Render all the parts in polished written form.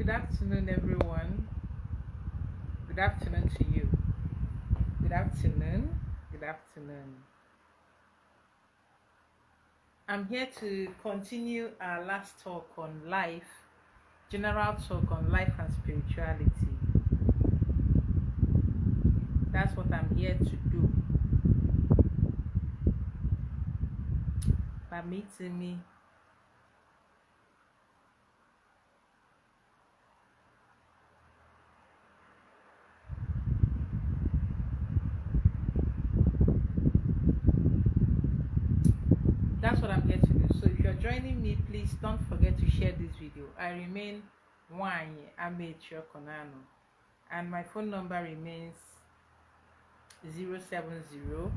Good afternoon, everyone. Good afternoon to you. Good afternoon. Good afternoon. I'm here to continue our last talk on life, general talk on life and spirituality. That's what I'm here to do. By meeting me. That's what I'm here to do. So if you're joining me, please don't forget to share this video. I remain Wanye Amateur Konano, and my phone number remains 070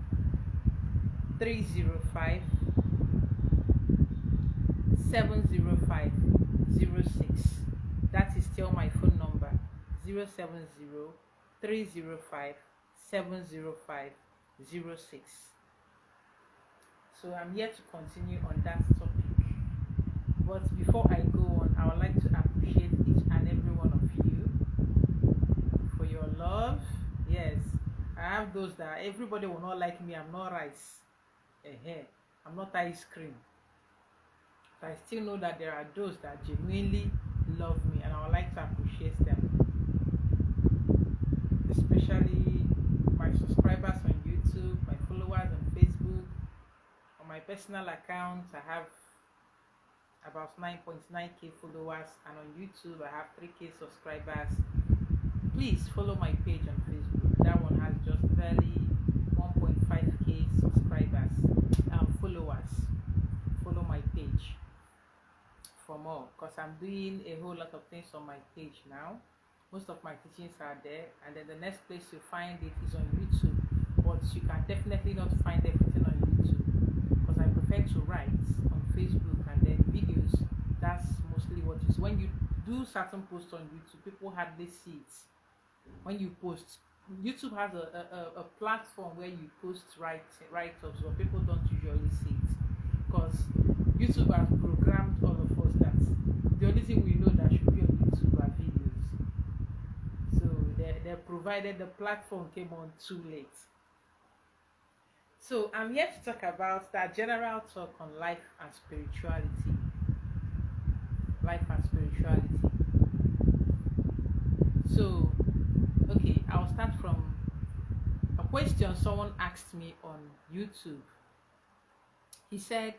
305 70506. That is still my phone number, 070 305 70506. So I'm here to continue on that topic. But before I go on, I would like to appreciate each and every one of you for your love. Yes, I have those that everybody will not like me. I'm not rice. I'm not ice cream. But I still know that there are those that genuinely love me, and I would like to appreciate them. Especially my subscribers on YouTube, my followers on Facebook. On my personal account, I have about 9.9k followers, and on YouTube I have 3k subscribers. Please follow my page on Facebook. That one has just barely 1.5k subscribers and followers. Follow my page for more, because I'm doing a whole lot of things on my page now. Most of my teachings are there, and then the next place you find it is on YouTube, but you can definitely not find everything on YouTube, because I prefer to write on Facebook, and then videos, that's mostly what is. When you do certain posts on YouTube, people hardly see it. When you post, YouTube has a platform where you post write-ups, but people don't usually see it, because YouTube has programmed all of us that the only thing we know that should be on YouTube are videos. So they provided the platform came on too late. So I'm here to talk about that general talk on life and spirituality. Life and spirituality. So, okay, I'll start from a question someone asked me on YouTube. He said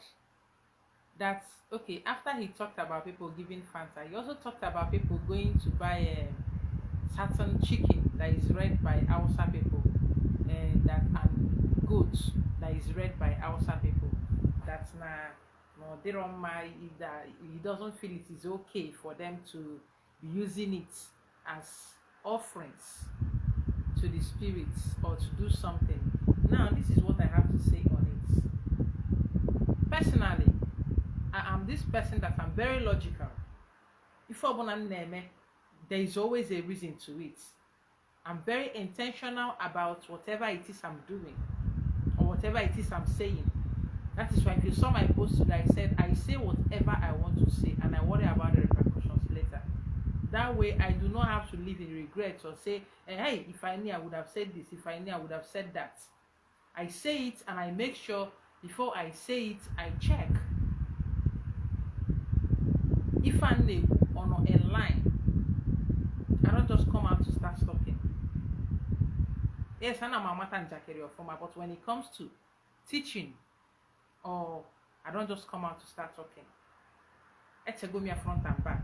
that, okay, after he talked about people giving Fanta, he also talked about people going to buy a certain chicken that is reared by Hausa people, and goats that is read by Hausa people. That's no, they don't mind if that he doesn't feel it is okay for them to be using it as offerings to the spirits or to do something. Now, this is what I have to say on it. Personally, I am this person that I'm very logical. If there is always a reason to it. I'm very intentional about whatever it is I'm doing, or whatever it is I'm saying. That is why if you saw my post today, I said I say whatever I want to say, and I worry about the repercussions later. That way I do not have to live in regret or say, hey, if I knew I would have said this, if I knew I would have said that. I say it, and I make sure before I say it, I check. If I knew on a line, I don't just come out to start talking. Yes, I'm a matter and jackery or former, but when it comes to teaching, or I don't just come out to start talking. It's a go me front and back.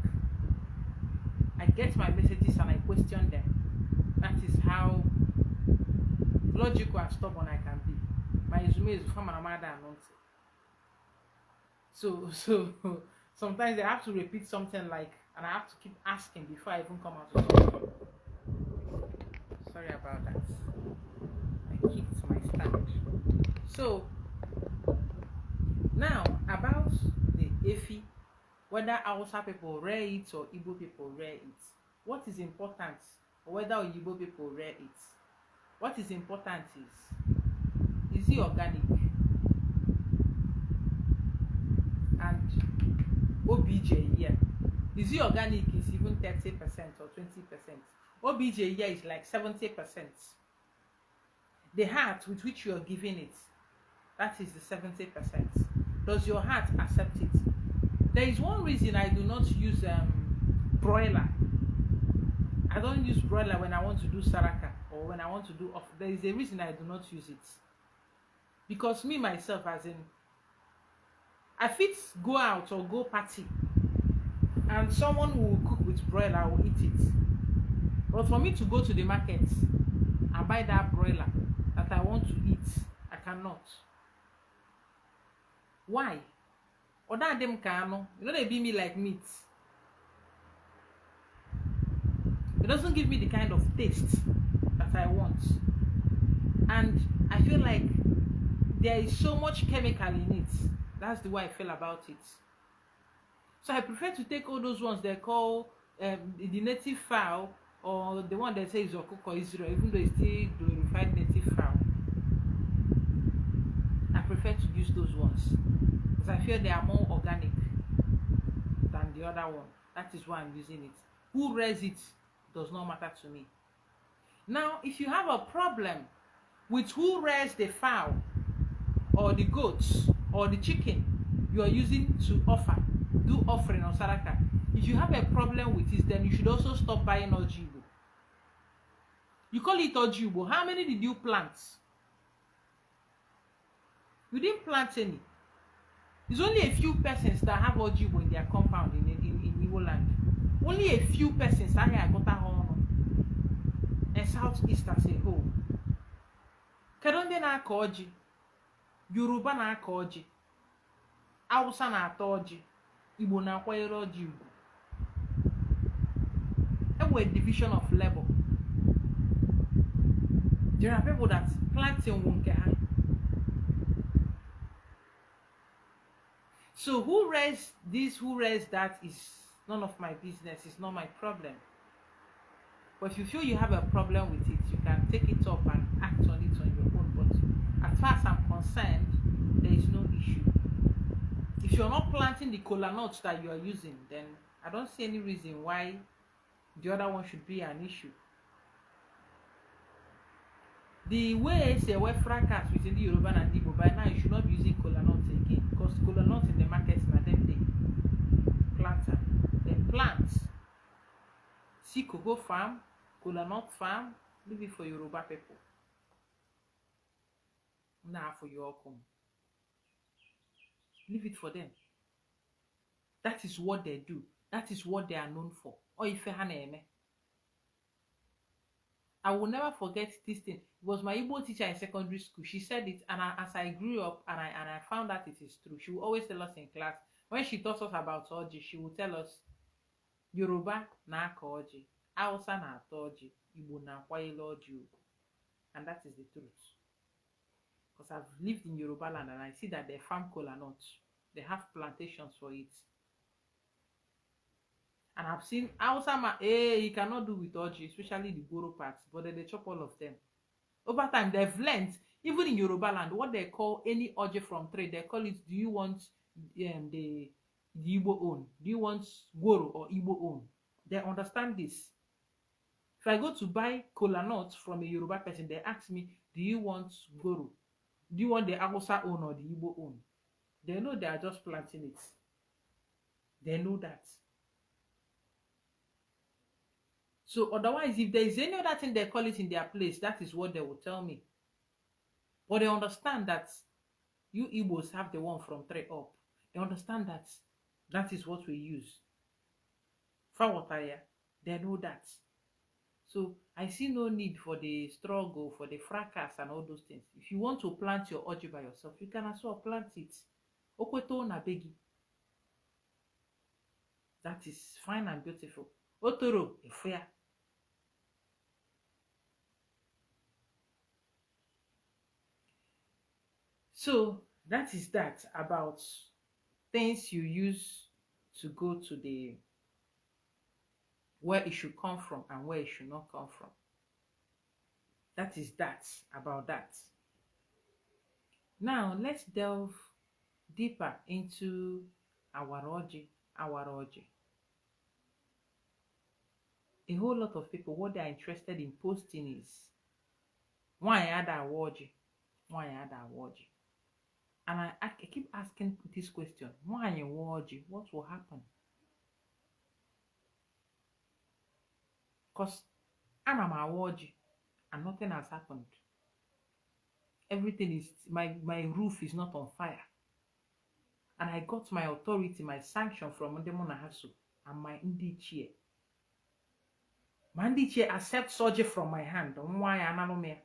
I get my messages and I question them. That is how logical and stubborn I can be. My resume is from my mother and so sometimes I have to repeat something like, and I have to keep asking before I even come out to talk. Sorry about that. I kicked my stand. So now about the Efi, whether Hausa people rear it or Igbo people rear it. What is important, or whether Igbo people rear it? What is important is it organic? And OBJ here. Is it organic? Is even 30% or 20%. OBJ here is like 70%. The heart with which you are giving it, that is the 70%. Does your heart accept it? There is one reason I do not use broiler. I don't use broiler when I want to do saraka or when I want to do off. There is a reason I do not use it. Because me myself, as in, I fit go out or go party and someone will cook with broiler, I will eat it. But for me to go to the market and buy that broiler that I want to eat, I cannot. Why? Or that them cano, you know, they be me like meat. It doesn't give me the kind of taste that I want. And I feel like there is so much chemical in it. That's the way I feel about it. So I prefer to take all those ones they call the native fowl, or the one they say is Okoko or Israel, even though it's still glorified native fowl. I prefer to use those ones because I feel they are more organic than the other one. That is why I'm using it. Who raised it does not matter to me. Now, if you have a problem with who raised the fowl or the goats or the chicken you are using to do offering on saraka, if you have a problem with it, then you should also stop buying ojibo. You call it ojibo. How many did you plant? You didn't plant any. It's only a few persons that have ojibo in their compound in Igbo land. Only a few persons are here got and Southeast as a whole. Kedonde na-akọ ọjị, Yoruba na-akọ ọjị, Hausa na-ata ọjị, Igbo na-akwanyere ọjị ugwu. A division of labor. There are people that planting won't get high. So who raised this, who raised that is none of my business. It's not my problem. But if you feel you have a problem with it, you can take it up and act on it on your own. But as far as I'm concerned, there is no issue. If you're not planting the kola nuts that you are using, then I don't see any reason why the other one should be an issue. The way say we fracas within the Yoruba and Igbo, by now you should not be using kola nuts again, because kola nuts in the market na them they planter. They plant. See cocoa farm, kola nut farm, leave it for Yoruba people. Nah, for your home. Leave it for them. That is what they do. That is what they are known for. Or if I will never forget this thing. It was my Igbo teacher in secondary school. She said it, and as I grew up and I found that it is true. She will always tell us in class, when she taught us about Oji, she will tell us, Yoruba na aka Oji, Hausa na ata Oji, Igbo na akwanyere Oji. And that is the truth. Because I've lived in Yoruba land and I see that they farm kola nuts. They have plantations for it. And I've seen Hausa he cannot do with Oji, especially the Goro parts, but they chop all of them. Over time, they've learned, even in Yoruba land, what they call any Oji from trade, they call it, do you want the Igbo own? Do you want Goro or Igbo own? They understand this. If I go to buy kola nuts from a Yoruba person, they ask me, do you want Goro? Do you want the Hausa own or the Igbo own? They know they are just planting it. They know that. So otherwise, if there is any other thing they call it in their place, that is what they will tell me. But they understand that you Igbos have the one from 3 up. They understand that that is what we use. Fawataya, they know that. So I see no need for the struggle, for the fracas and all those things. If you want to plant your Oji by yourself, you can as well plant it. Okweto na begi. That is fine and beautiful. Otoro, efia. So that is that about things you use to go to the where it should come from and where it should not come from. That is that about that. Now let's delve deeper into our Oji. a whole lot of people, what they are interested in posting is why had I watch? Why had I watch? And I keep asking this question: why you watch? What will happen? Because I'm watch and nothing has happened. Everything is my roof is not on fire. And I got my authority, my sanction from Ndemona Hasu and my Ndichie. My Ndichie accept surgery from my hand. Why I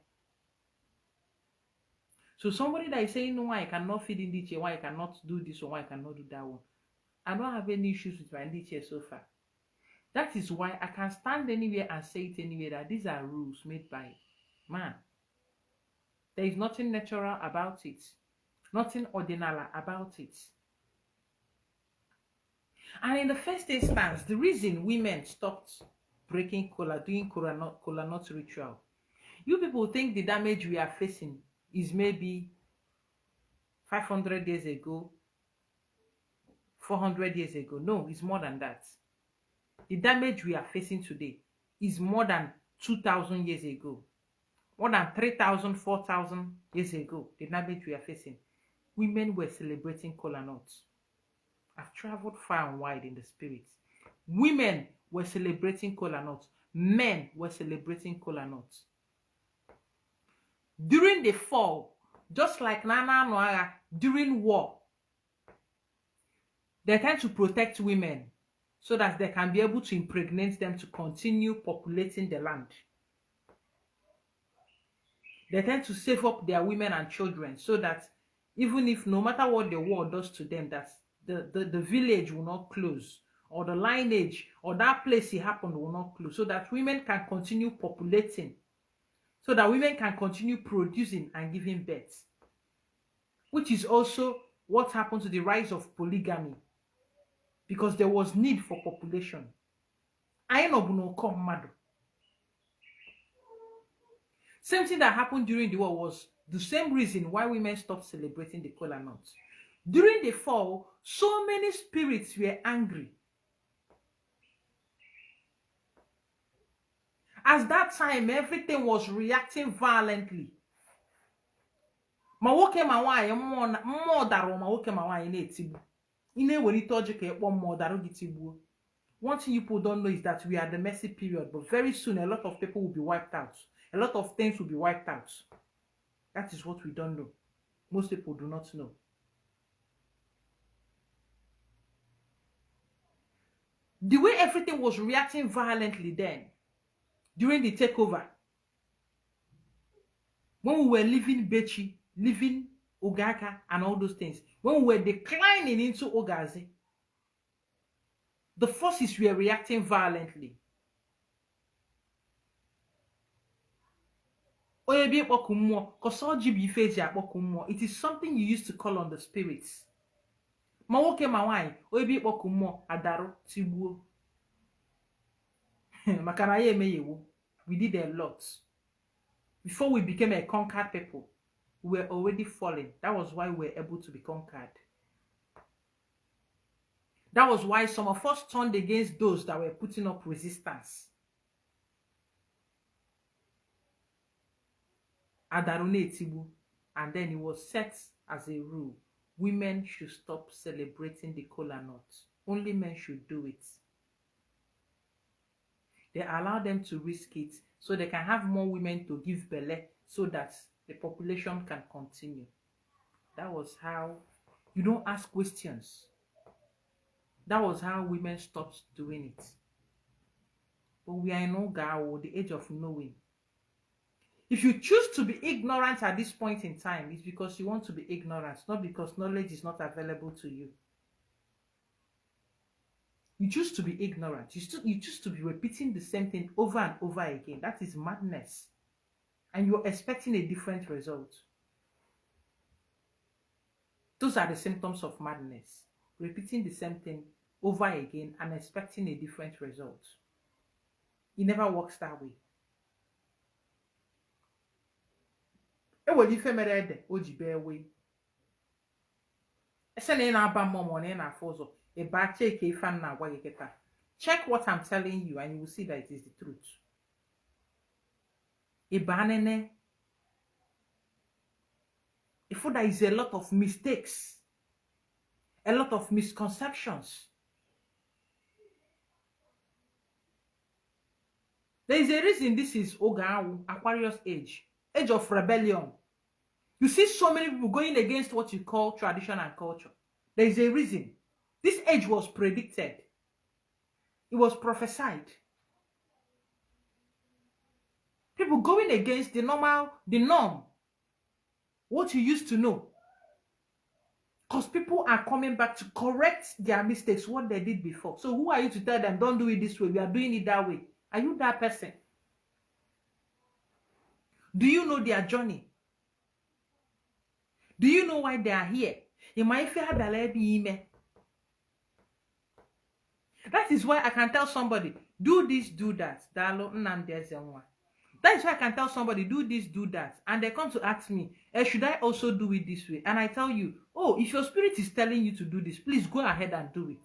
So somebody that is saying, no, why I cannot feed Ndichie, why I cannot do this or why I cannot do that one. I don't have any issues with my Ndichie so far. That is why I can stand anywhere and say it anywhere that these are rules made by man. There is nothing natural about it. Nothing ordinary about it. And in the first instance, the reason women stopped breaking kola, doing kola nut ritual, you people think the damage we are facing is maybe 500 years ago, 400 years ago. No, it's more than that. The damage we are facing today is more than 2,000 years ago. More than 3,000, 4,000 years ago, the damage we are facing. Women were celebrating kola nuts. I've traveled far and wide in the spirit. Women were celebrating kola nuts. Men were celebrating kola nuts. During the fall, just like Nana Noara, during war, they tend to protect women so that they can be able to impregnate them to continue populating the land. They tend to save up their women and children so that even if no matter what the war does to them, that the village will not close, or the lineage or that place it happened will not close, so that women can continue populating, so that women can continue producing and giving birth, which is also what happened to the rise of polygamy, because there was need for population. Same thing that happened during the war was the same reason why women stopped celebrating the kola nuts. During the fall, so many spirits were angry. As that time, everything was reacting violently. Mawoke mawaye more daro mawoke mawaye na-etigbu. Ine welite oji ka ekpo more daro gitigbuo. One thing you people don't know is that we are the messy period, but very soon a lot of people will be wiped out. A lot of things will be wiped out. That is what we don't know. Most people do not know. The way everything was reacting violently then, during the takeover, when we were leaving Bechi, leaving Ogaka and all those things, when we were declining into Ogazi, the forces were reacting violently. It is something you used to call on the spirits. We did a lot. Before we became a conquered people, we were already falling. That was why we were able to be conquered. That was why some of us turned against those that were putting up resistance. Adarune Tibu. And then it was set as a rule. Women should stop celebrating the kola nut. Only men should do it. They allow them to risk it so they can have more women to give belle so that the population can continue. That was how you don't ask questions. That was how women stopped doing it. But we are in Oga, the age of knowing. If you choose to be ignorant at this point in time, it's because you want to be ignorant, not because knowledge is not available to you. You choose to be ignorant. You choose to be repeating the same thing over and over again. That is madness. And you're expecting a different result. Those are the symptoms of madness. Repeating the same thing over again and expecting a different result. It never works that way. What if you made oji bear way? Ese na aba momo na na fozo. E ba cheke fan na gwa geketa. Check what I'm telling you and you will see that it is the truth. Ibanene. If there is a lot of mistakes, a lot of misconceptions. There is a reason this is Ogawu, Aquarius age of rebellion. You see so many people going against what you call tradition and culture. There is a reason. This age was predicted. It was prophesied. People going against the norm, what you used to know. Because people are coming back to correct their mistakes, what they did before. So who are you to tell them, don't do it this way, we are doing it that way? Are you that person? Do you know their journey? Do you know why they are here? That is why I can tell somebody, do this, do that. That is why I can tell somebody, do this, do that. And they come to ask me, should I also do it this way? And I tell you, oh, if your spirit is telling you to do this, please go ahead and do it.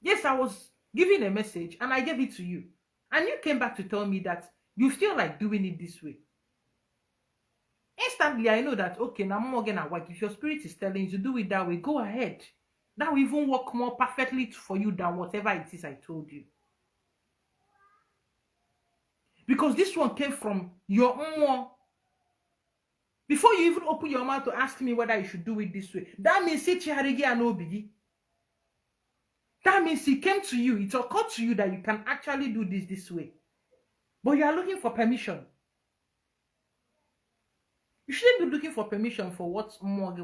Yes, I was giving a message and I gave it to you. And you came back to tell me that you feel like doing it this way. Instantly, I know that, okay, now I'm gonna work. If your spirit is telling you to do it that way, go ahead. That will even work more perfectly for you than whatever it is I told you. Because this one came from your own. Before you even open your mouth to ask me whether you should do it this way, that means that means it came to you, it occurred to you that you can actually do this way. But you are looking for permission. You shouldn't be looking for permission for what more.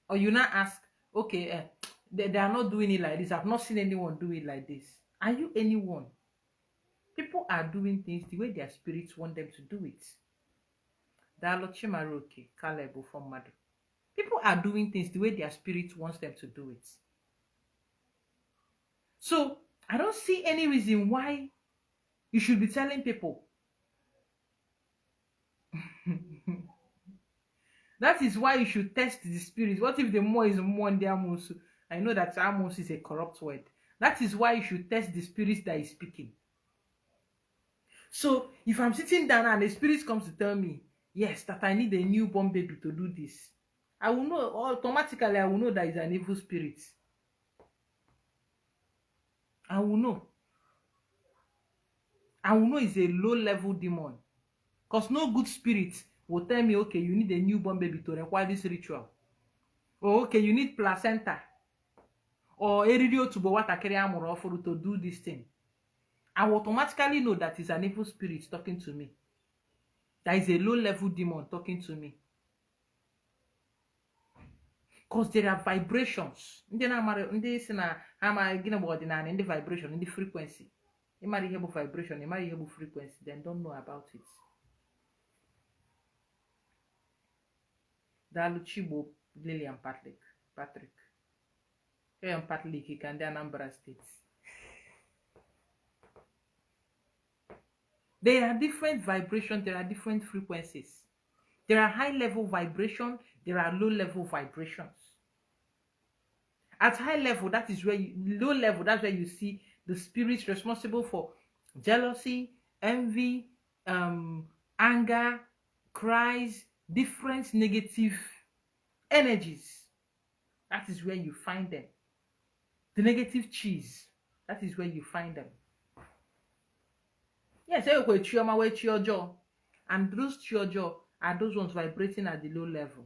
Or you now ask, okay, they are not doing it like this. I've not seen anyone do it like this. Are you anyone? People are doing things the way their spirits want them to do it. People are doing things the way their spirit wants them to do it. So I don't see any reason why you should be telling people. That is why you should test the spirit. What if the more is more in the Amos? I know that Amos is a corrupt word. That is why you should test the spirit that is speaking. So if I'm sitting down and the spirit comes to tell me, yes, that I need a newborn baby to do this, I will know automatically. I will know that it's an evil spirit. I will know. I will know it's a low-level demon. Because no good spirit will tell me, okay, you need a newborn baby to require this ritual. Or okay, you need placenta. Or eridio to to do this thing. I will automatically know that it's an evil spirit talking to me. That is a low-level demon talking to me. Because there are vibrations. In the vibration, in the frequency. You might hear vibration, you might hear frequency, then don't know about it. Daluchibo Lillian Patrick. Lillian Patrick, he can do Anambra State. There are different vibrations, there are different frequencies. There are high-level vibration, there are low-level vibrations. At high level, that is where low level, that's where you see the spirits responsible for jealousy, envy, anger, cries, different negative energies. That is where you find them. The negative cheese, that is where you find them. Yes, and those chiojo are those ones vibrating at the low level.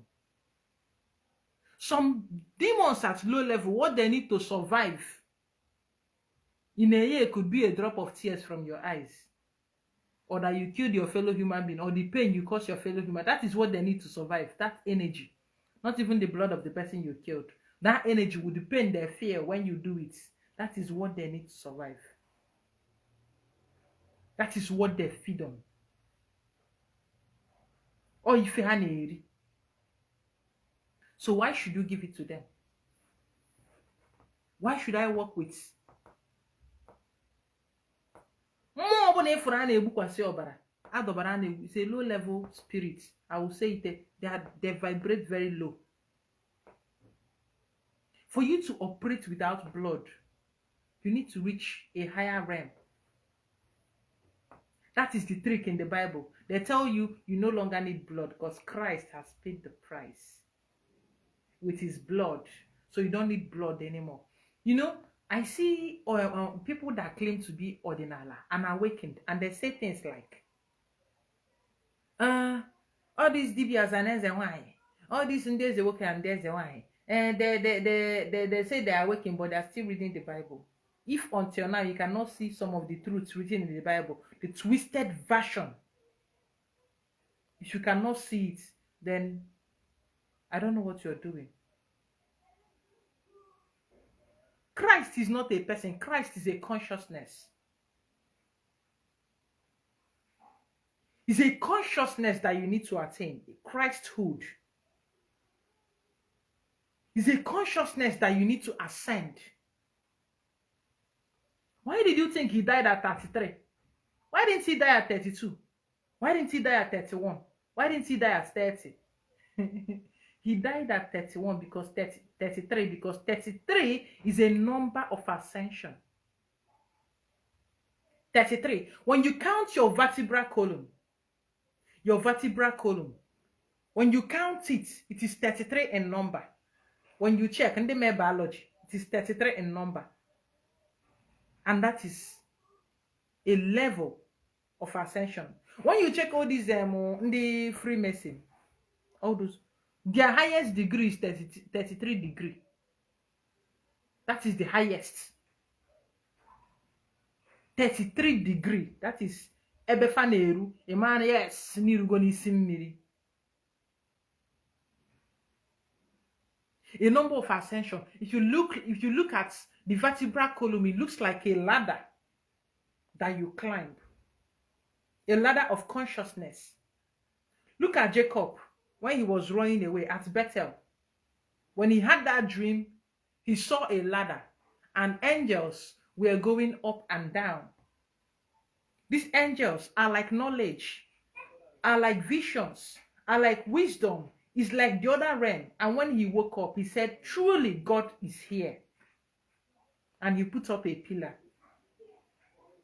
Some demons at low level, what they need to survive in a year could be a drop of tears from your eyes, or that you killed your fellow human being, or the pain you caused your fellow human. That is what they need to survive. That energy, not even the blood of the person you killed. That energy with the pain they fear when you do it. That is what they need to survive. That is what they feed on. Or if you have a. So why should you give it to them? Why should I work with? It's a low-level spirit. I will say it. They vibrate very low. For you to operate without blood, you need to reach a higher realm. That is the trick in the Bible. They tell you you no longer need blood because Christ has paid the price with his blood. So you don't need blood anymore. You know, I see people that claim to be ordinala and awakened, and they say things like, all these DBS and why? All these and there's a worker and there's a why? And they say they are awakened, but they are still reading the Bible. If until now you cannot see some of the truths written in the Bible, the twisted version, if you cannot see it, then I don't know what you're doing. Christ is not a person. Christ is a consciousness. It's a consciousness that you need to attain. Christhood. It's a consciousness that you need to ascend. Why did you think he died at 33? Why didn't he die at 32? Why didn't he die at 31? Why didn't he die at 30? He died at 31 because 33, because 33 is a number of ascension. 33. When you count your vertebral column, when you count it, it is 33 in number. When you check in the biology, it is 33 in number. And that is a level of ascension. When you check all these the Freemason, all those, their highest degree is 33 degree. That is the highest. 33 degree. That is ebefaneru. Emane yes, nirugoni simmiri. A number of ascension. If you look at the vertebral column, it looks like a ladder that you climb. A ladder of consciousness. Look at Jacob when he was running away at Bethel. When he had that dream, he saw a ladder and angels were going up and down. These angels are like knowledge, are like visions, are like wisdom. It's like the other realm. And when he woke up, he said, truly God is here. And he put up a pillar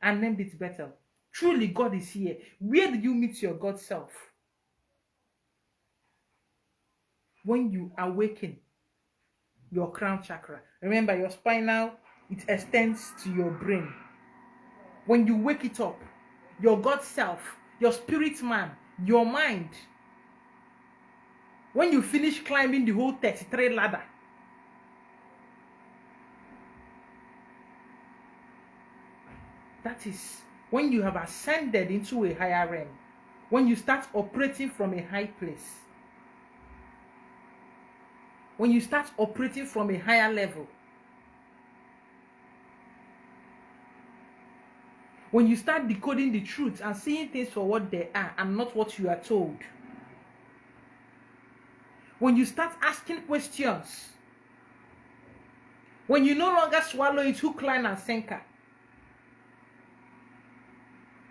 and named it Bethel. Truly God is here. Where did you meet your God self? When you awaken your crown chakra. Remember, your spinal, it extends to your brain. When you wake it up, your God self, your spirit man, your mind, when you finish climbing the whole 33 ladder, that is when you have ascended into a higher realm, when you start operating from a high place, when you start operating from a higher level, when you start decoding the truth and seeing things for what they are and not what you are told, when you start asking questions, when you no longer swallow it hook, line, and sinker.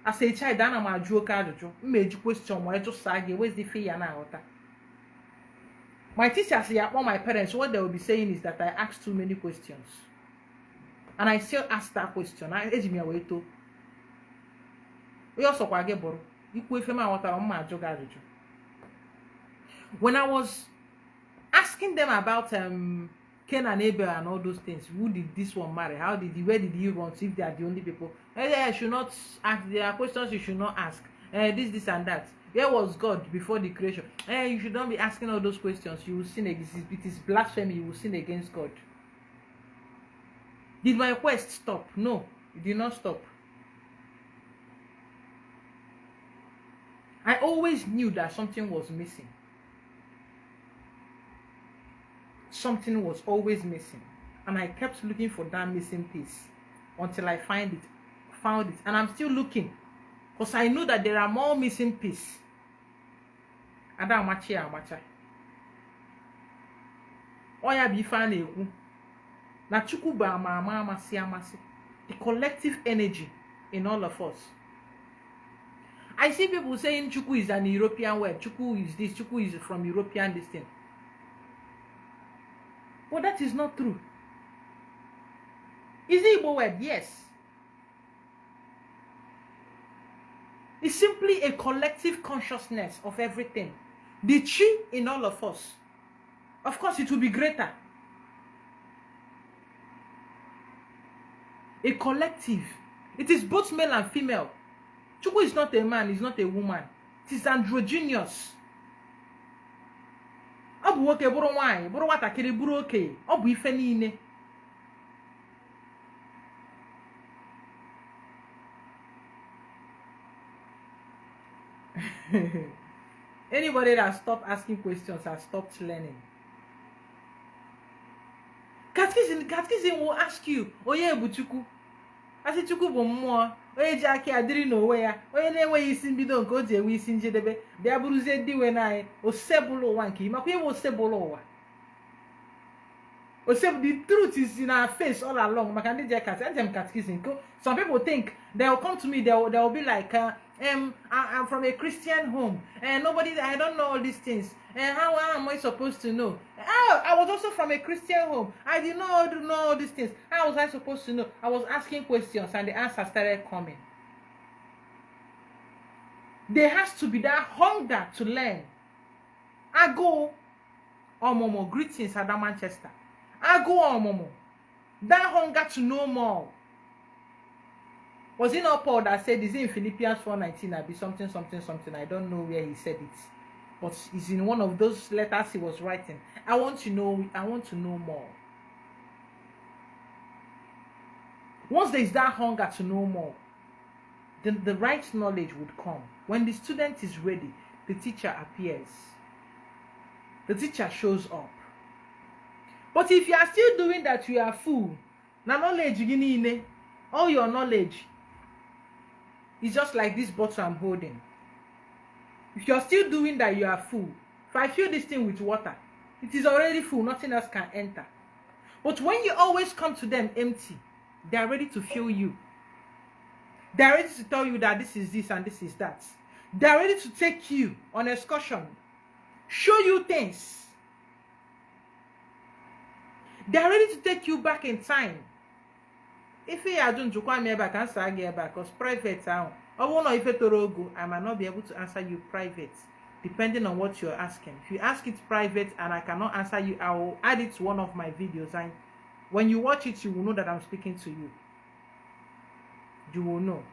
As a child, I am a joker. Major question, why just say, where's the fee and out? My teachers say, all my parents, what they will be saying is that I ask too many questions. And I still ask that question. I edge me away to. We also get borrow. When I was asking them about Cain and Abel and all those things, who did this one marry? Where did he run? If they are the only people, I should not ask. There are questions you should not ask. This and that. Where was God before the creation? You should not be asking all those questions. You will sin against it. It is blasphemy. You will sin against God. Did my quest stop? No, it did not stop. I always knew that something was missing. Something was always missing. And I kept looking for that missing piece until I found it. And I'm still looking. Because I know that there are more missing pieces. Amacha. Oya bi fa na eku. Na Chukwu ba ama amasi. The collective energy in all of us. I see people saying Chukwu is an European word. Chukwu is this. Chukwu is from European this thing. But that is not true. Is it Igbo word? Yes. It's simply a collective consciousness of everything. The chi in all of us. Of course, it will be greater. A collective. It is both male and female. Chukwu is not a man, is not a woman. It is androgynous. Ọ bụ nwoke bụrụ nwanyị, bụrụ nwatakịrị bụrụ okenye. Ọ bụ ife niile. Anybody that stopped asking questions has stopped learning. Catechism will ask you, Oye bụ Chukwu. Asị Chukwu bụ mmụọ. Onye ji aka adịrị n'onwe ya, onye na-enweghị isi mbido nke o ji enwe isi njedebe, bịa bụrụzie ndị we n'anyị, osebụlụ ụwa nke makwa ewe osebụlụ ụwa. The truth is in our face all along. Maka ndị je catechism. Some people think they will come to me, they will be like, I'm from a Christian home, and nobody, I don't know all these things. And how am I supposed to know? Oh, I was also from a Christian home. I did not know all these things. How was I supposed to know? I was asking questions, and the answers started coming. There has to be that hunger to learn. I go, Momo, greetings, Adam Manchester. I go on, Momo. That hunger to know more. Was it not Paul that said, is it in Philippians 4:19? I'll be something. I don't know where he said it. But it's in one of those letters he was writing. I want to know more. Once there is that hunger to know more, then the right knowledge would come. When the student is ready, the teacher appears. The teacher shows up. But if you are still doing that, you are fool. Now knowledge, all your knowledge is just like this bottle I'm holding. If you're still doing that, you are full. If I fill this thing with water, it is already full. Nothing else can enter. But when you always come to them empty, they are ready to fill you. They are ready to tell you that this is this and this is that. They are ready to take you on excursion, show you things. They are ready to take you back in time. If you are doing Jukwa back, answer again back, because private I won't know if I might not be able to answer you private, depending on what you're asking. If you ask it private and I cannot answer you, I will add it to one of my videos, and when you watch it, you will know that I'm speaking to you. You will know.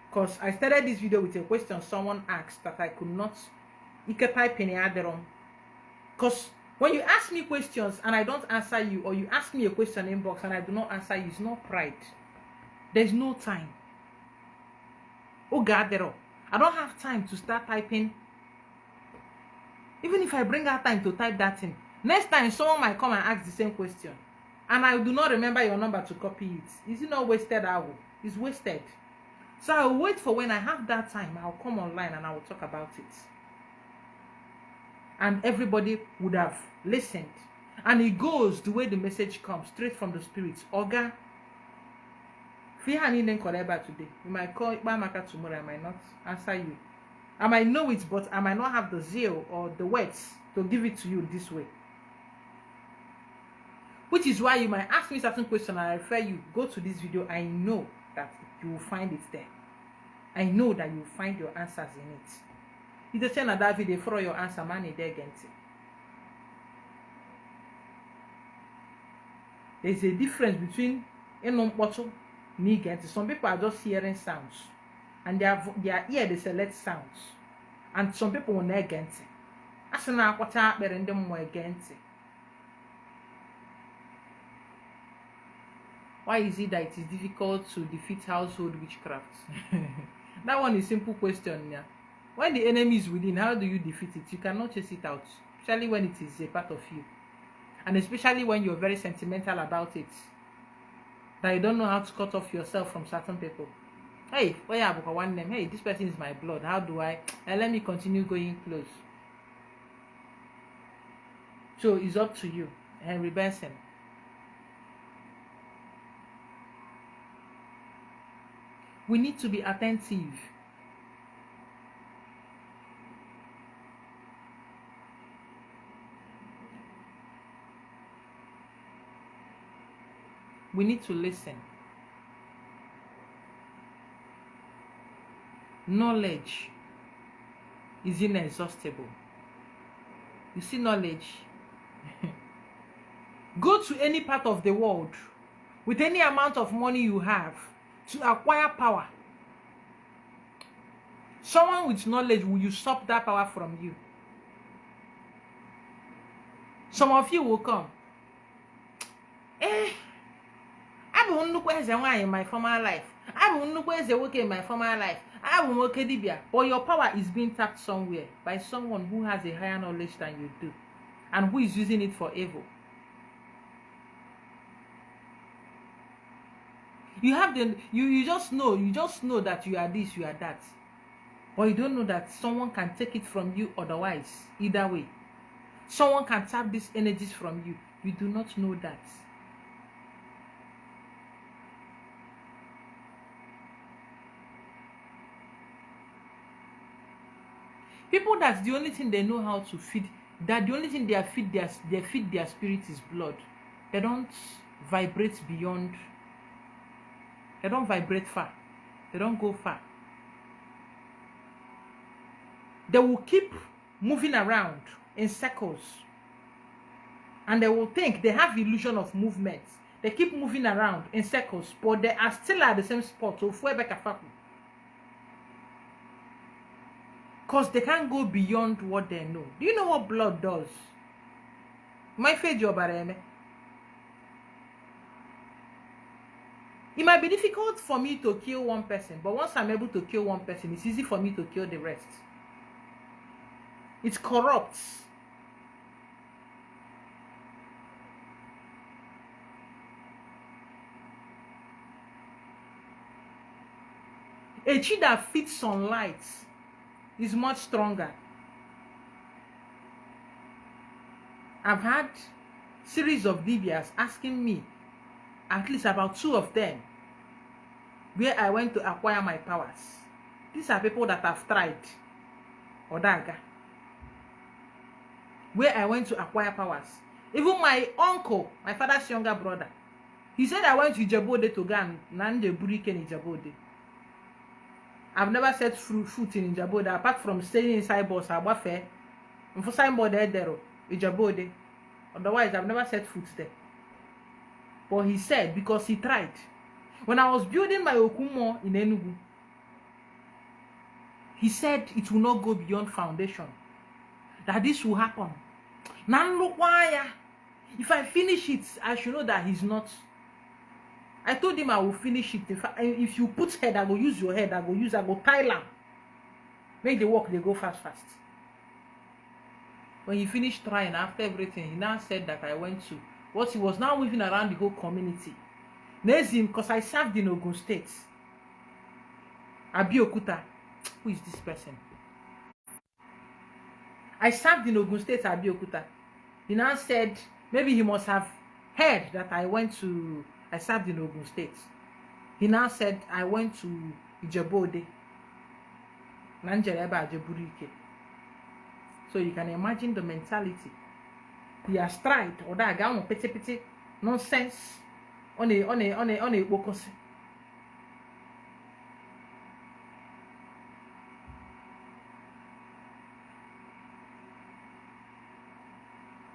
Because I started this video with a question someone asked that I could not type in the because when you ask me questions and I don't answer you, or you ask me a question inbox and I do not answer you, it's not pride. There's no time. Oh God, I don't have time to start typing. Even if I bring out time to type that in, next time someone might come and ask the same question, and I do not remember your number to copy it. Is it not wasted hour? It's wasted. So I will wait for when I have that time. I'll come online and I will talk about it. And everybody would have listened. And it goes the way the message comes, straight from the spirit. Oga, if you didn't call about today, you might call Bamaka tomorrow. I might not answer you. I might know it, but I might not have the zeal or the words to give it to you this way. Which is why you might ask me certain questions and I refer you, go to this video. I know that you will find it there. I know that you will find your answers in it. You just send that video for your answer, man. There's a difference between some people are just hearing sounds, and their ear they select sounds, and some people will not get it. Why is it that it is difficult to defeat household witchcraft? That one is a simple question. Yeah. When the enemy is within, how do you defeat it? You cannot chase it out, especially when it is a part of you. And especially when you're very sentimental about it. That you don't know how to cut off yourself from certain people. Hey, why have one name? Hey, this person is my blood. How do I? And let me continue going close. So it's up to you. Henry Benson. We need to be attentive. we need to listen. Knowledge is inexhaustible. You see, knowledge. Go to any part of the world with any amount of money you have to acquire power. Someone with knowledge will usurp that power from you. Some of you will come. I will look as a in my former life. I will look as a worker in my former life. I will work Dibia. But your power is being tapped somewhere by someone who has a higher knowledge than you do, and who is using it for evil. You have you just know that you are this, you are that. Or you don't know that someone can take it from you otherwise. Either way. Someone can tap these energies from you. You do not know that. People, that's the only thing they know how to feed. That the only thing they feed their spirit is blood. They don't vibrate beyond. They don't vibrate far. They don't go far. They will keep moving around in circles. And they will think they have illusion of movement. They keep moving around in circles, but they are still at the same spot. Because they can't go beyond what they know. Do you know what blood does? My faith job, it might be difficult for me to kill one person, but once I'm able to kill one person, it's easy for me to kill the rest. It corrupts. A chi that feeds sunlight is much stronger. I've had series of Divyas asking me, at least about 2 of them, where I went to acquire my powers. These are people that have tried Odaga, where I went to acquire powers. Even my uncle, my father's younger brother, he said I went to Ijabode to go and Nande Burike in Ijabode. I've never set foot in Ijabode apart from staying inside bus Abafe. And for signboard there, Ijabode. Otherwise, I've never set foot there. But he said, because he tried. When I was building my Okumo in Enugu, he said it will not go beyond foundation. That this will happen. Now look why. If I finish it, I should know that he's not. I told him I will finish it. If you put head, I will use your head. I will tie lamp. Make the work, they go fast. When he finished trying, after everything, he now said that I went to what he was now moving around the whole community. Nezim, because I served in Ogun State. Abiokuta. Who is this person? I served in Ogun State, Abiokuta. He now said, maybe he must have heard that I served in Ogun State. He now said, I went to Ijabode. Nanjereba Ajeburike. So you can imagine the mentality. He has tried, or that guy pity nonsense on a bokose.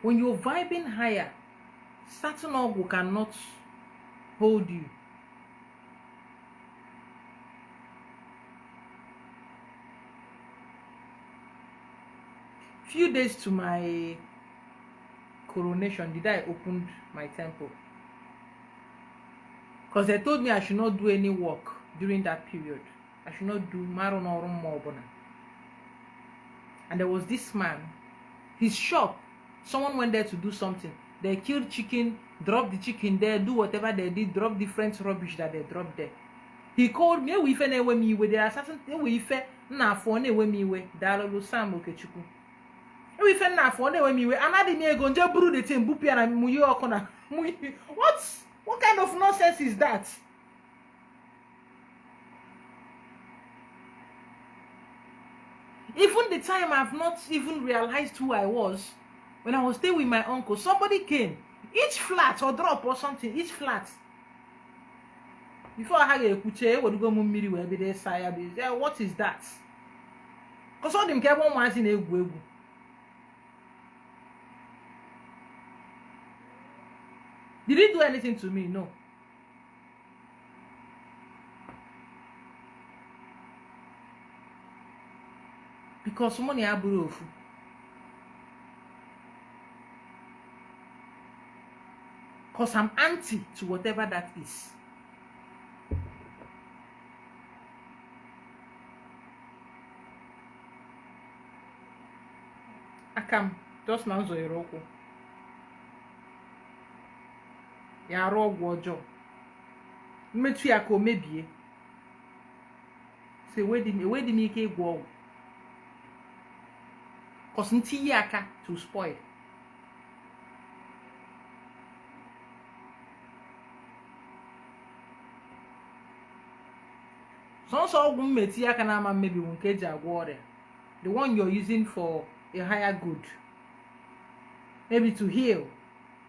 When you're vibing higher, certain organ cannot hold you. Few days to my coronation, did I open my temple? Because they told me I should not do any work during that period. I should not do maron or mobona. And there was this man, his shop, someone went there to do something. They killed chicken, dropped the chicken there, do whatever they did, drop different rubbish that they dropped there. He called me, there are certain things na phone me Dalolo Sam Okechuku. We fell na phone me another me go nje buru the thing bupia na muyo okona. What kind of nonsense is that? Even the time I've not even realized who I was. When I was staying with my uncle, somebody came. Each flat or drop or something, each flat. before I had a kuche, would go mummy where be there, sire. What is that? Because all them care one was in a way. Did he do anything to me? No. Because money I borrow. Because I'm anti to whatever that is. I come just now so iroko. Ya ro gwojo. Metu ya ko mebie. Say where di me ke gwo. Cause nti yaka to spoil. So meti yaka na ma maybe wonke ja gwo. The one you're using for a higher good. Maybe to heal.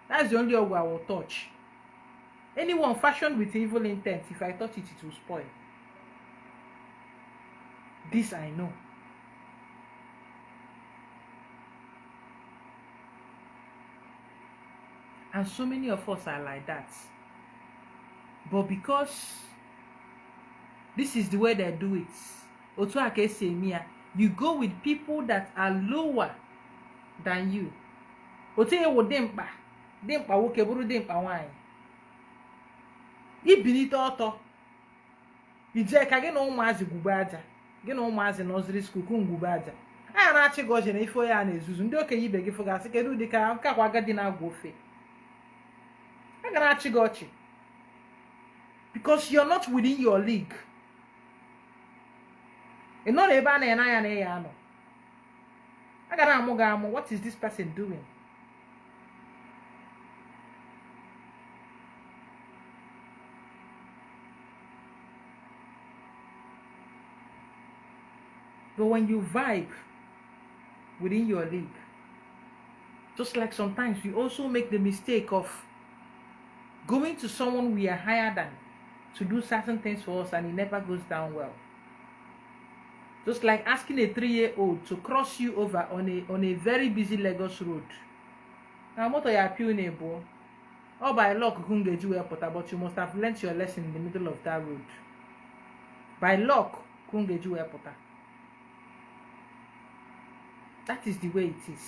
That's the only one I will touch. Anyone fashioned with evil intent, if I touch it, it will spoil. This I know. And so many of us are like that. But because this is the way they do it, Otuake Semia, you go with people that are lower than you. Oteye wo dempa wo keburu dempa wine. Ibinite oto. Ije ka gị na ụmụazị gube aja. Gị na ụmụazị nursery school ku ngube aja. Anya na achị goje na ifo ya na ezuzu ndị okenye ibe gị fụgasị kedu dị ka nke akwa agadi na agwa ofe. Aga na achị gochi. Because you're not within your league. Ị nọ ebe a na-ena ya na ya anọ. Aga na amụ ga amụ, what is this person doing? But when you vibe within your league, just like sometimes we also make the mistake of going to someone we are higher than to do certain things for us and it never goes down well. Just like asking a 3-year-old to cross you over on a very busy Lagos road. Now, moto ya pionebo. Or by luck, you can get airport, but you must have learnt your lesson in the middle of that road. By luck, you can get airport. That is the way it is.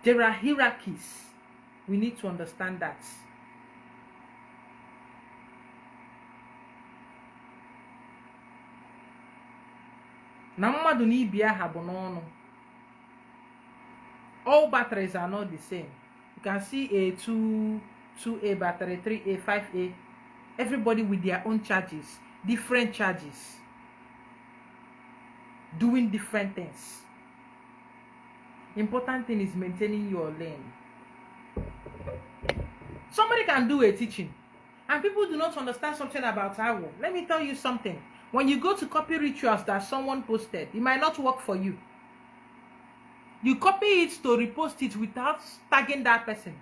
There are hierarchies. We need to understand that. Na mmadu na ibi aha bụ n'ọnụ. All batteries are not the same. You can see a 2A battery, 3A, 5A. Everybody with their own charges, different charges, doing different things. Important thing is maintaining your lane. Somebody can do a teaching, and people do not understand something about Awo. Let me tell you something. When you go to copy rituals that someone posted, it might not work for you. You copy it to repost it without tagging that person.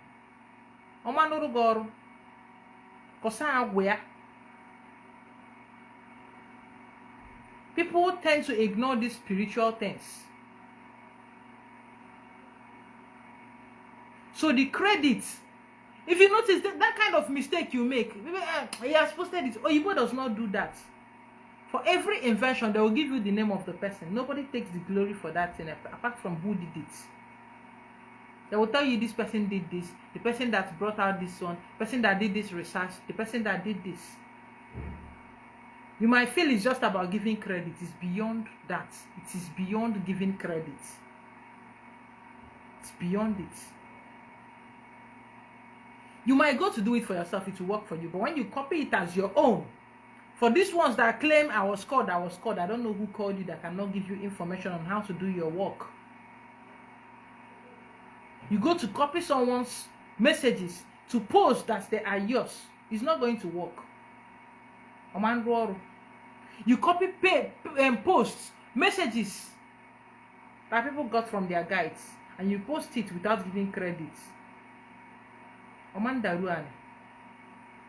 People tend to ignore these spiritual things. So the credit, if you notice that kind of mistake you make, maybe he has posted it. Oyibo does not do that. For every invention, they will give you the name of the person. Nobody takes the glory for that thing apart from who did it. They will tell you this person did this, the person that brought out this one, the person that did this research, the person that did this. You might feel it's just about giving credit. It's beyond that. It is beyond giving credit. It's beyond it. You might go to do it for yourself, it will work for you. But when you copy it as your own, for these ones that claim I was called, I don't know who called you that cannot give you information on how to do your work. You go to copy someone's messages to post that they are yours. It's not going to work. You copy and post messages that people got from their guides and you post it without giving credit.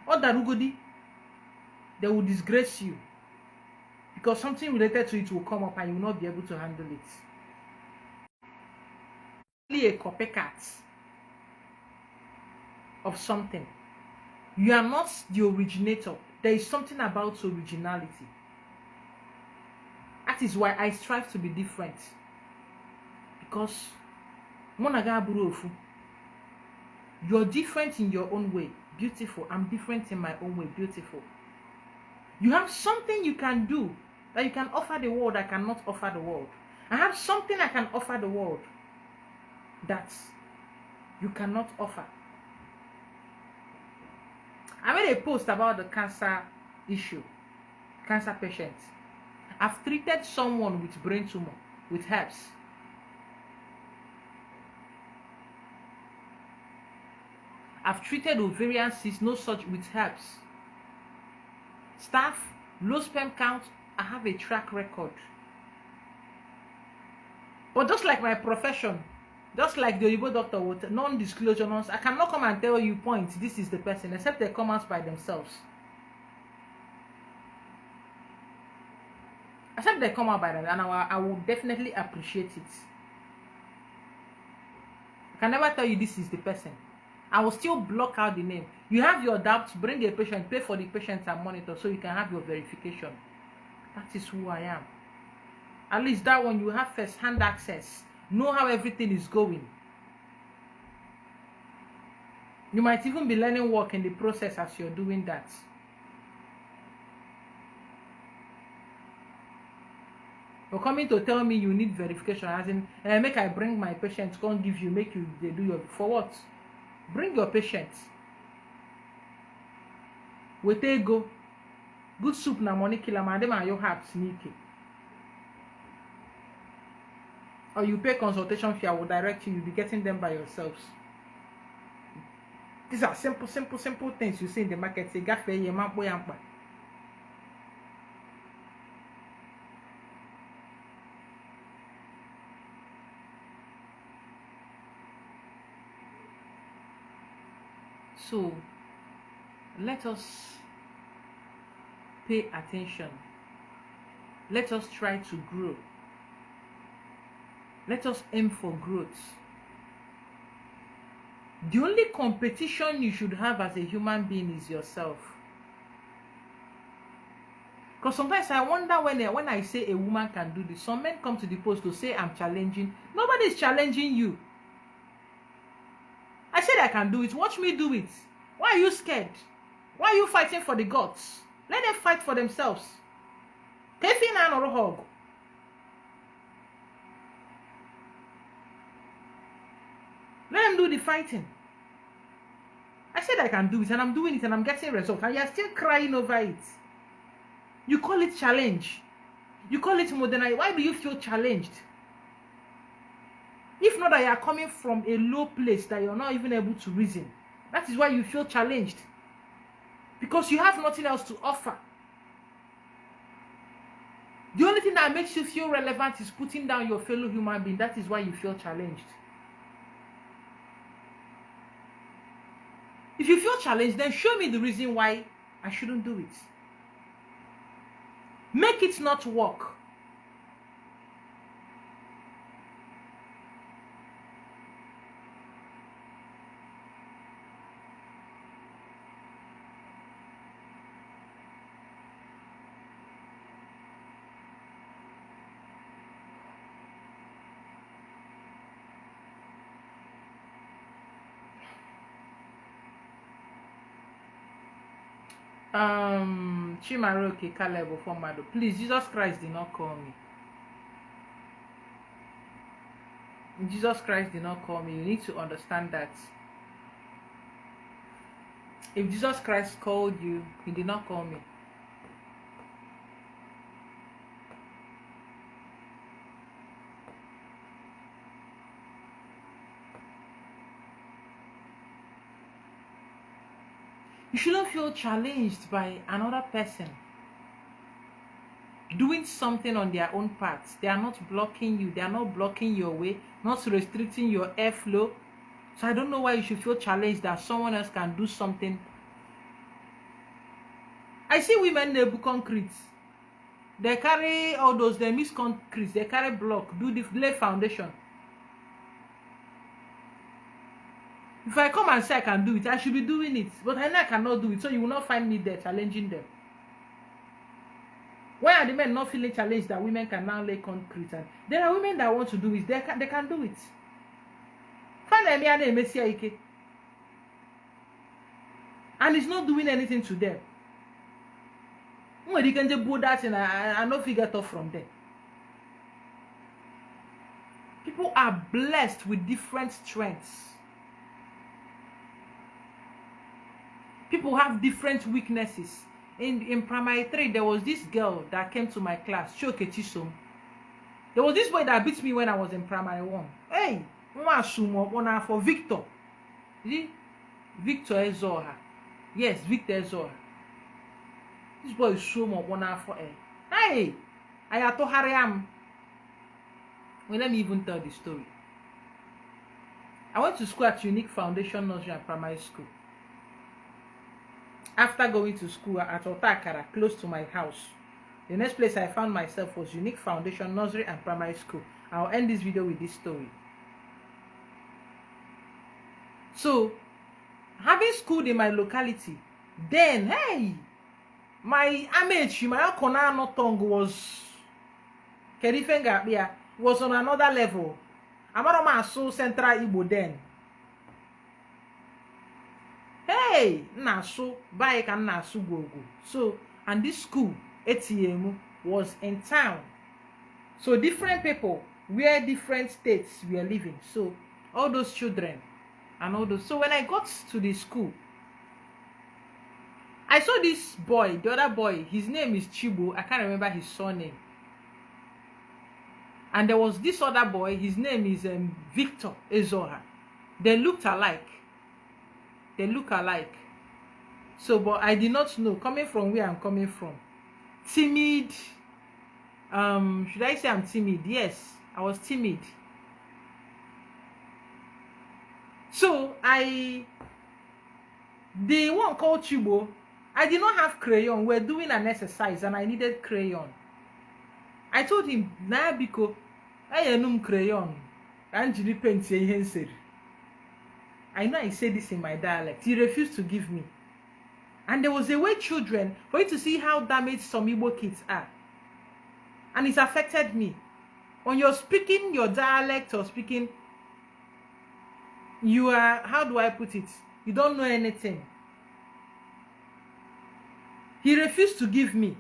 or darugodi, they will disgrace you because something related to it will come up and you will not be able to handle it. Only a copycat of something. You are not the originator. There is something about originality. That is why I strive to be different. Because you're different in your own way. Beautiful. I'm different in my own way. Beautiful. You have something you can do that you can offer the world I cannot offer the world. I have something I can offer the world that you cannot offer. I made a post about the cancer issue, cancer patients. I've treated someone with brain tumor with herbs. I've treated ovarian cysts, no such, with herbs. Staph, low sperm count, I have a track record. But just like my profession, just like the Oyibo doctor with non-disclosure, I cannot come and tell you, point, this is the person, except they come out by themselves. Except they come out by themselves, and I will definitely appreciate it. I can never tell you this is the person. I will still block out the name. You have your doubts, bring a patient, pay for the patient and monitor so you can have your verification. That is who I am. At least that one you have first-hand access. Know how everything is going. You might even be learning work in the process as you're doing that. You're coming to tell me you need verification, as in, make I bring my patient, can't give you, make you they do your, for what? Bring your patient. With go. Good soup na money killer, madam, and your heart sneaky. Or you pay consultation fee, I will direct you, you'll be getting them by yourselves. These are simple things you see in the market. Say, gafe ye mambo yampa. So, let us pay attention. Let us try to grow. Let us aim for growth. The only competition you should have as a human being is yourself. Because sometimes I wonder when I say a woman can do this, some men come to the post to say I'm challenging. Nobody is challenging you. I said I can do it. Watch me do it. Why are you scared? Why are you fighting for the gods? Let them fight for themselves. Let them do the fighting. I said I can do it, and I'm doing it, and I'm getting results, and you're still crying over it. You call it challenge. You call it modernization. Why do you feel challenged? If not that you are coming from a low place that you're not even able to reason. That is why you feel challenged. Because you have nothing else to offer. The only thing that makes you feel relevant is putting down your fellow human being. That is why you feel challenged. If you feel challenged, then show me the reason why I shouldn't do it. Make it not work. Chimaroke Caleb Formado. Please, Jesus Christ did not call me. Jesus Christ did not call me. You need to understand that. If Jesus Christ called you, he did not call me. You shouldn't feel challenged by another person doing something on their own part. They are not blocking you. They are not blocking your way, not restricting your airflow. So I don't know why you should feel challenged that someone else can do something I see women they do concrete. They carry all those, they mix concrete, they carry block, do the lay foundation. If I come and say I can do it, I should be doing it. But I know I cannot do it, so you will not find me there challenging them. Why are the men not feeling challenged that women can now lay concrete? And there are women that want to do it, they can do it. And it's not doing anything to them. When you can just do that and I not figure off from them. People are blessed with different strengths. People have different weaknesses. In primary 3, there was this girl that came to my class, Chokechisom. There was this boy that beat me when I was in primary 1. Hey, for Victor. See? Victor Ezoha. Yes, Victor Ezoha. This boy is so much one for a. Hey, I have to hurry him. Well, let me even tell the story. I went to school at Unique Foundation Nursery and Primary School. After going to school at Otakara, close to my house, the next place I found myself was Unique Foundation Nursery and Primary School. I'll end this video with this story. So, having schooled in my locality, then, hey, my image, my Konano tongue was was on another level. I'm not so central Igbo then. Hey, Nasu, bike and Nasu Gogo. So, and this school, ATM, was in town. So, different people, where different states we are living. So, all those children and all those. So, when I got to the school, I saw this boy, the other boy, his name is Chibo. I can't remember his surname. And there was this other boy, his name is Victor Ezoha. They looked alike. They look alike. So, but I did not know, coming from where I'm coming from. Timid. Should I say I'm timid? Yes, I was timid. So, the one called Chibo, I did not have crayon. We're doing an exercise and I needed crayon. I told him, nah, because I am crayon. And you paint your answer. I know I say this in my dialect. He refused to give me. And there was a way children, for you to see how damaged some Igbo kids are. And it's affected me. When you're speaking your dialect or speaking, you are, how do I put it? You don't know anything. He refused to give me.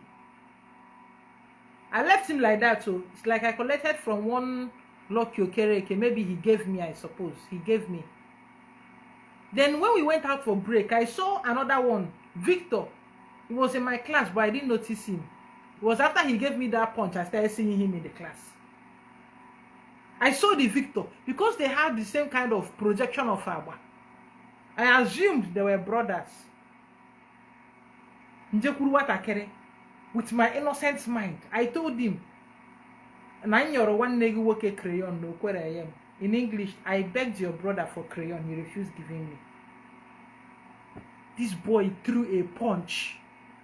I left him like that. So it's like I collected from one Lucky Okereke. Maybe he gave me, I suppose. He gave me. Then when we went out for break, I saw another one, Victor. He was in my class, but I didn't notice him. It was after he gave me that punch, I started seeing him in the class. I saw the Victor, because they had the same kind of projection of Abba. I assumed they were brothers. With my innocent mind, I told him, crayon, no, where I am. In English, I begged your brother for crayon. He refused giving me. This boy threw a punch.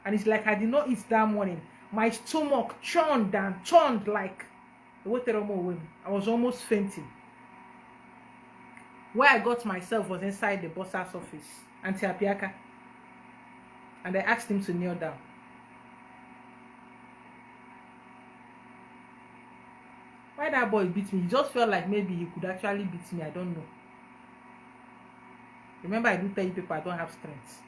And it's like I did not eat that morning. My stomach churned and turned like... I was almost fainting. Where I got myself was inside the boss's office. Auntie Apiaka. And I asked him to kneel down. Why that boy beat me? He just felt like maybe he could actually beat me. I don't know. Remember, I do tell you people I don't have strength.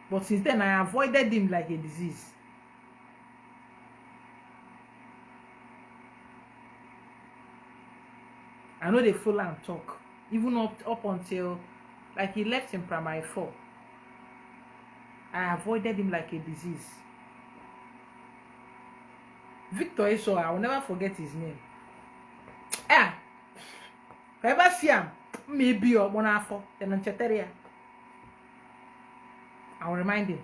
But since then, I avoided him like a disease. I know they full and talk. Even up until, like he left in primary 4. I avoided him like a disease. Victor Eso, I will never forget his name. If I ever see him, maybe you're one after the I will remind him.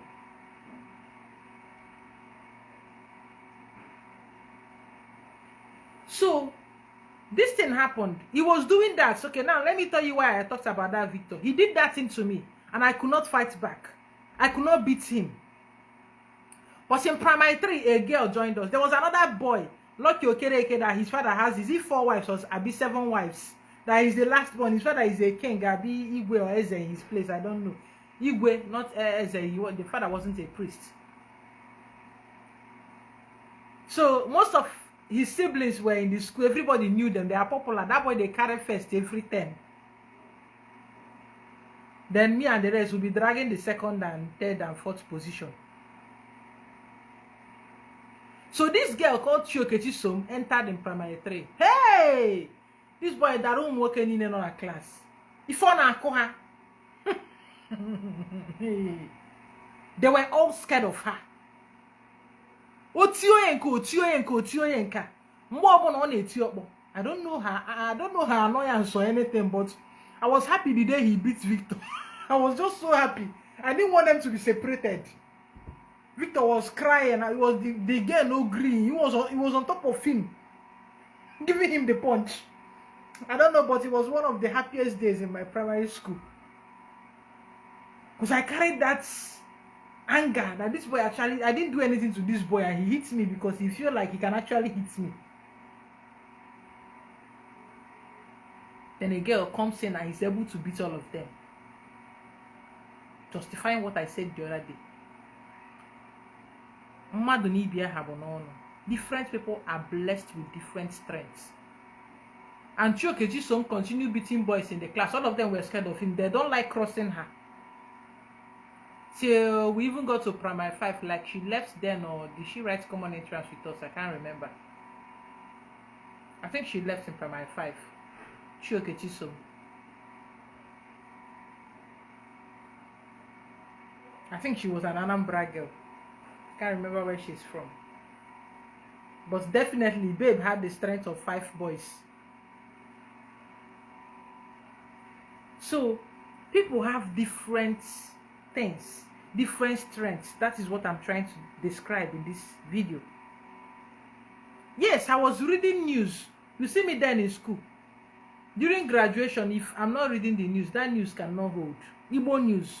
So, this thing happened. He was doing that. So, okay, now let me tell you why I talked about that Victor. He did that thing to me, and I could not fight back. I could not beat him. But in primary 3, a girl joined us. There was another boy, Lucky Okereke, that his father has. Is it 4 wives or Abi 7 wives? That is the last one. His father is a king, Abi Igwe or Eze in his place. I don't know. Igwe, not Eze. The father wasn't a priest. So most of his siblings were in the school. Everybody knew them. They are popular. That boy, they carry first every 10. Then me and the rest will be dragging the second and third and fourth position. So this girl called Chioketisom entered in primary 3. Hey! This boy that room working in another class. If I call her, they were all scared of her. Otioyenka. I don't know her. I don't know her annoyance or anything, but I was happy the day he beat Victor. I was just so happy. I didn't want them to be separated. Victor was crying. It was the girl no green. He was on top of him, giving him the punch. I don't know, but it was one of the happiest days in my primary school. Because I carried that anger that this boy actually, I didn't do anything to this boy and he hits me because he feels like he can actually hit me. Then a girl comes in and he's able to beat all of them. Justifying what I said the other day. Different people are blessed with different strengths. And Chiokejisom continued beating boys in the class. All of them were scared of him. They don't like crossing her. So we even got to primary 5. Like she left then, or did she write common entrance with us? I can't remember. I think she left in primary 5. Chiokejisom. I think she was an Anambra girl. Can't remember where she's from. But definitely, babe had the strength of 5 boys. So, people have different things, different strengths. That is what I'm trying to describe in this video. Yes, I was reading news. You see me then in school. During graduation, if I'm not reading the news, that news cannot hold. Igbo news.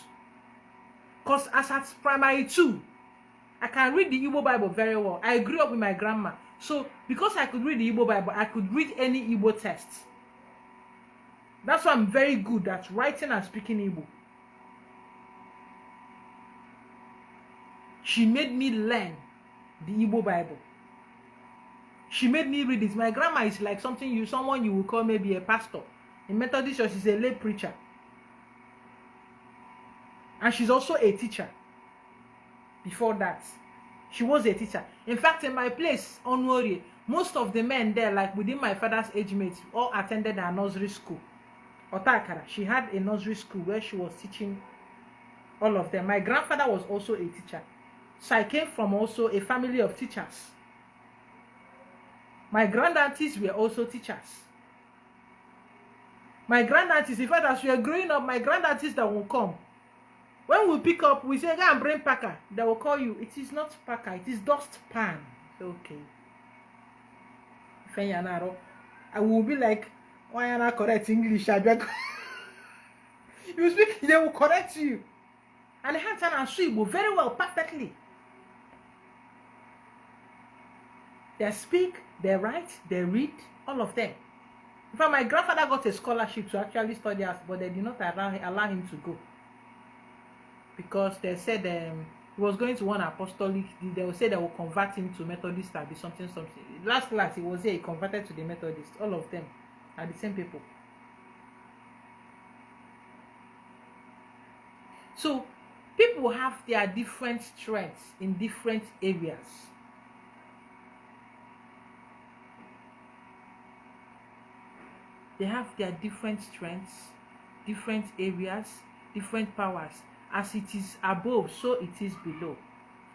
Because as at primary 2, I can read the Igbo Bible very well. I grew up with my grandma. So, because I could read the Igbo Bible, I could read any Igbo text. That's why I'm very good at writing and speaking Igbo. She made me learn the Igbo Bible. She made me read it. My grandma is like someone you will call maybe a pastor. In Methodist Church, she's a lay preacher. And she's also a teacher. Before that, she was a teacher. In fact, in my place, Onwori, most of the men there, like within my father's age mates, all attended her nursery school. Otakara, she had a nursery school where she was teaching all of them. My grandfather was also a teacher. So I came from also a family of teachers. My grandaunties were also teachers. My grandaunties, in fact, as we are growing up, my grandaunties that will come, when we pick up, we say, go and bring Packer. They will call you. It is not Packer, it is dustpan. Okay. I will be like, why am I correct English? You speak, they will correct you. And they have to answer you very well, perfectly. They speak, they write, they read, all of them. In fact, my grandfather got a scholarship to actually study us, but they did not allow him to go. Because they said he was going to one apostolic, they will say they will convert him to Methodist or be something. Last class, he was here, he converted to the Methodist. All of them are the same people. So, people have their different strengths in different areas. They have their different strengths, different areas, different powers. As it is above, so it is below.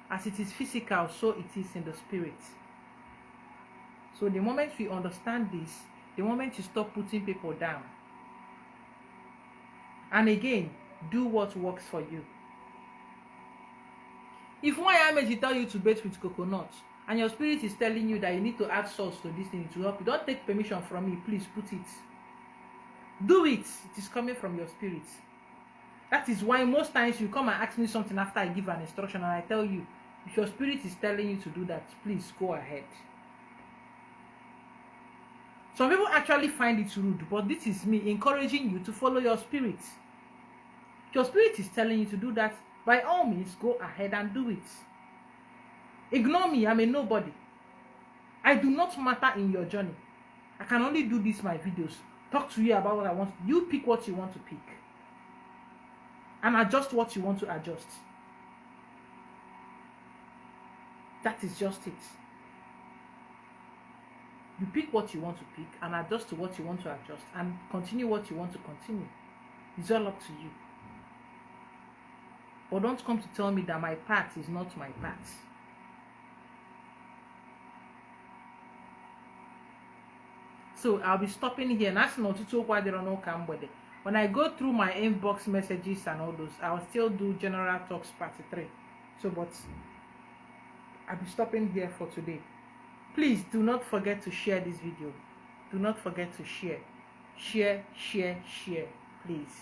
As it is physical, so it is in the spirit. So the moment we understand this, the moment you stop putting people down, and again, do what works for you. If one image tell you to bathe with coconut, and your spirit is telling you that you need to add sauce to this thing to help you, don't take permission from me, please put it. Do it. It is coming from your spirit. That is why most times you come and ask me something after I give an instruction and I tell you, if your spirit is telling you to do that, please go ahead. Some people actually find it rude, but this is me encouraging you to follow your spirit. If your spirit is telling you to do that, by all means, go ahead and do it. Ignore me, I'm a nobody. I do not matter in your journey. I can only do this, my videos. Talk to you about what I want. You pick what you want to pick. And adjust what you want to adjust. That is just it. You pick what you want to pick and adjust to what you want to adjust and continue what you want to continue. It's all up to you. But don't come to tell me that my path is not my path. So I'll be stopping here. When I go through my inbox messages and all those, I'll still do General Talks Part 3. So, but I'll be stopping here for today. Please do not forget to share this video. Do not forget to share. Share, share, share, please.